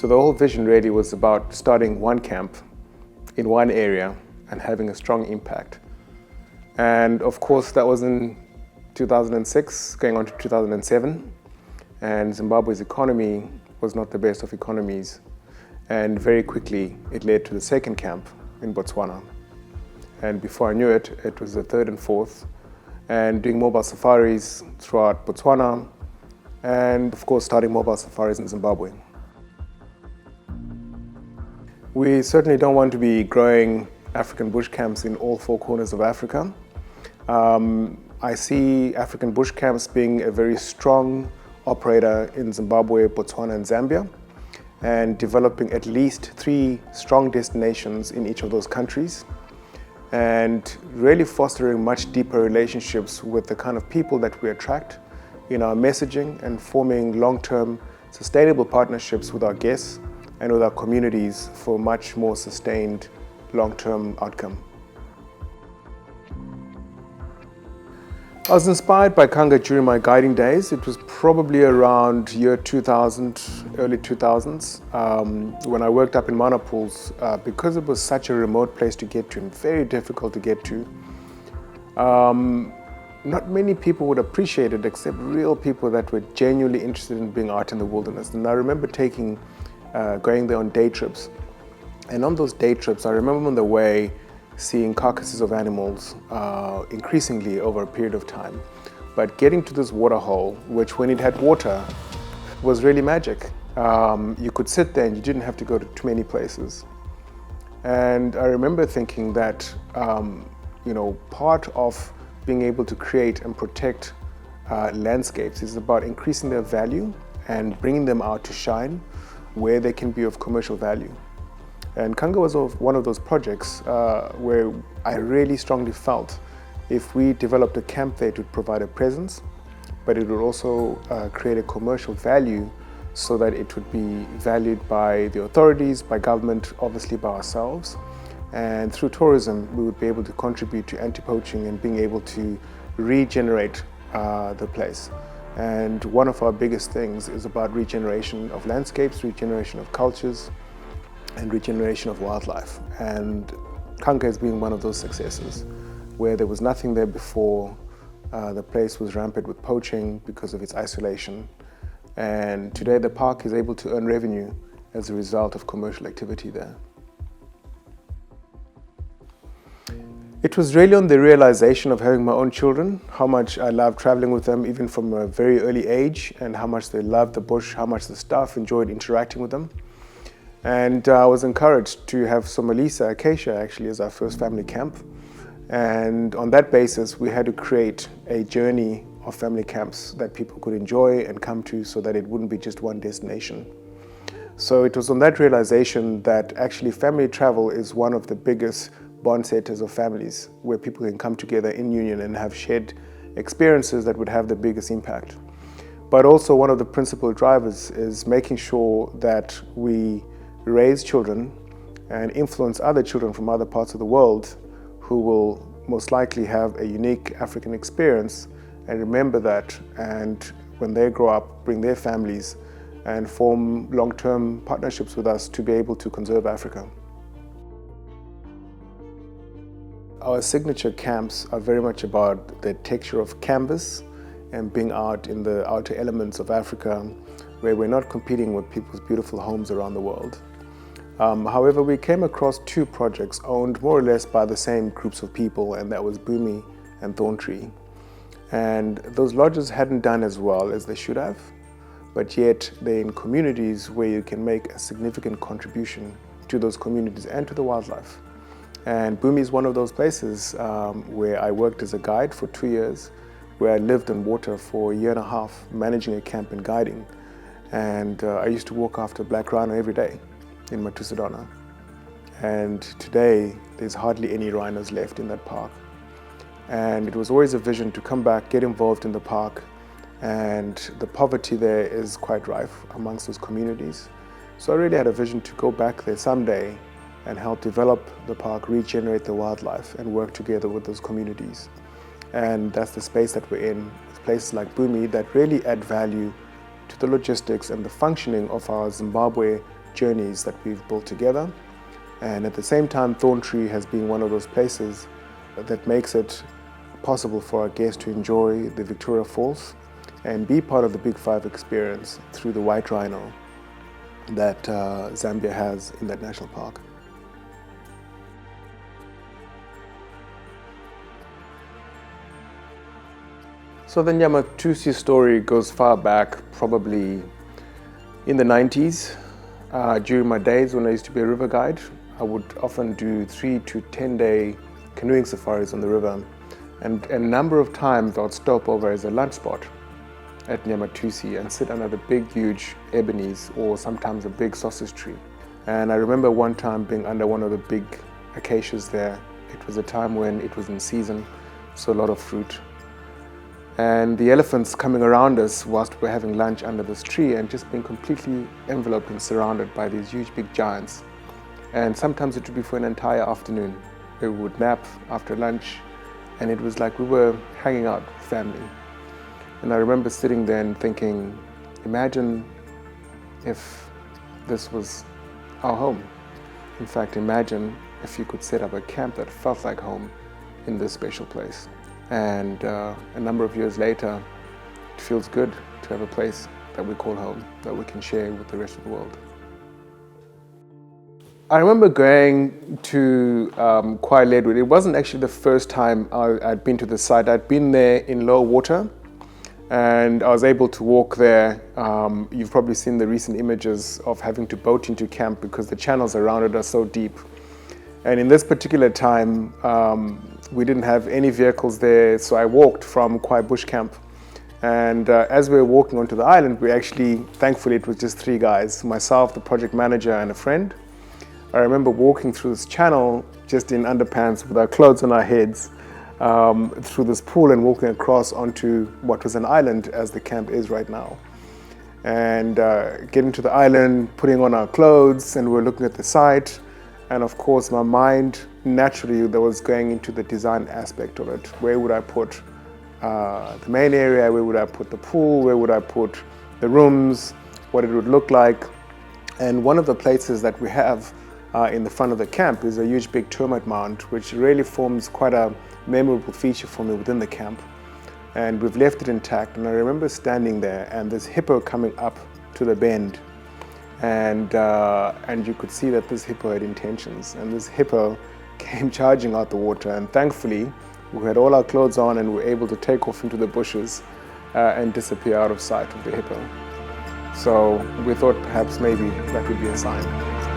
So the whole vision really was about starting one camp in one area and having a strong impact. And of course, that was in 2006, going on to 2007. And Zimbabwe's economy was not the best of economies. And very quickly, it led to the second camp in Botswana. And before I knew it, it was the third and fourth. And doing mobile safaris throughout Botswana, and of course, starting mobile safaris in Zimbabwe. We certainly don't want to be growing African bush camps in all four corners of Africa. I see African bush camps being a very strong operator in Zimbabwe, Botswana, and Zambia, and developing at least 3 strong destinations in each of those countries, and really fostering much deeper relationships with the kind of people that we attract in our messaging, and forming long-term sustainable partnerships with our guests and with our communities for much more sustained long-term outcome. I was inspired by Kanga during my guiding days. It was probably around year 2000, early 2000s, when I worked up in Manapools, because it was such a remote place to get to and very difficult to get to. Not many people would appreciate it except real people that were genuinely interested in being out in the wilderness. And I remember going there on day trips. And on those day trips, I remember on the way seeing carcasses of animals increasingly over a period of time. But getting to this water hole, which when it had water, was really magic. You could sit there and you didn't have to go to too many places. And I remember thinking that, part of being able to create and protect landscapes is about increasing their value and bringing them out to shine where they can be of commercial value. And Kanga was one of those projects where I really strongly felt if we developed a camp there, it would provide a presence, but it would also create a commercial value so that it would be valued by the authorities, by government, obviously by ourselves. And through tourism, we would be able to contribute to anti-poaching and being able to regenerate the place. And one of our biggest things is about regeneration of landscapes, regeneration of cultures, and regeneration of wildlife. And Kanga has been one of those successes, where there was nothing there before. The place was rampant with poaching because of its isolation. And today the park is able to earn revenue as a result of commercial activity there. It was really on the realization of having my own children, how much I loved traveling with them even from a very early age, and how much they loved the bush, how much the staff enjoyed interacting with them. And I was encouraged to have Somalisa Acacia actually as our first family camp. And on that basis, we had to create a journey of family camps that people could enjoy and come to so that it wouldn't be just one destination. So it was on that realization that actually family travel is one of the biggest bond setters of families, where people can come together in union and have shared experiences that would have the biggest impact. But also one of the principal drivers is making sure that we raise children and influence other children from other parts of the world who will most likely have a unique African experience and remember that, and when they grow up, bring their families and form long-term partnerships with us to be able to conserve Africa. Our signature camps are very much about the texture of canvas and being out in the outer elements of Africa, where we're not competing with people's beautiful homes around the world. However, we came across 2 projects owned more or less by the same groups of people, and that was Bumi and Thorntree. And those lodges hadn't done as well as they should have, but yet they're in communities where you can make a significant contribution to those communities and to the wildlife. And Bumi is one of those places where I worked as a guide for 2 years, where I lived in water for a year and a half, managing a camp and guiding. And I used to walk after black rhino every day in Matusadona. And today, there's hardly any rhinos left in that park. And it was always a vision to come back, get involved in the park, and the poverty there is quite rife amongst those communities. So I really had a vision to go back there someday and help develop the park, regenerate the wildlife, and work together with those communities. And that's the space that we're in, with places like Bumi that really add value to the logistics and the functioning of our Zimbabwe journeys that we've built together. And at the same time, Thorntree has been one of those places that makes it possible for our guests to enjoy the Victoria Falls and be part of the Big Five experience through the white rhino that Zambia has in that national park. So the Yamatusi story goes far back, probably in the 90s. During my days when I used to be a river guide, I would often do 3 to 10 day canoeing safaris on the river. And a number of times I would stop over as a lunch spot at Yamatusi and sit under the big, huge ebonies or sometimes a big sausage tree. And I remember one time being under one of the big acacias there. It was a time when it was in season, so a lot of fruit. And the elephants coming around us whilst we're having lunch under this tree and just being completely enveloped and surrounded by these huge big giants. And sometimes it would be for an entire afternoon. We would nap after lunch and it was like we were hanging out with family. And I remember sitting there and thinking, imagine if this was our home. In fact, imagine if you could set up a camp that felt like home in this special place. And a number of years later, it feels good to have a place that we call home, that we can share with the rest of the world. I remember going to Kwai Ledwood. It wasn't actually the first time I'd been to the site. I'd been there in low water and I was able to walk there. You've probably seen the recent images of having to boat into camp because the channels around it are so deep. And in this particular time, we didn't have any vehicles there, so I walked from Kwai Bush Camp. And as we were walking onto the island, we actually, thankfully, it was just 3 guys, myself, the project manager, and a friend. I remember walking through this channel just in underpants with our clothes on our heads through this pool and walking across onto what was an island as the camp is right now. And getting to the island, putting on our clothes, and we're looking at the site. And of course, my mind naturally that was going into the design aspect of it. Where would I put the main area? Where would I put the pool? Where would I put the rooms? What it would look like? And one of the places that we have in the front of the camp is a huge big termite mound, which really forms quite a memorable feature for me within the camp. And we've left it intact. And I remember standing there and this hippo coming up to the bend. And you could see that this hippo had intentions, and this hippo came charging out the water, and thankfully we had all our clothes on and were able to take off into the bushes and disappear out of sight of the hippo. So we thought perhaps maybe that would be a sign.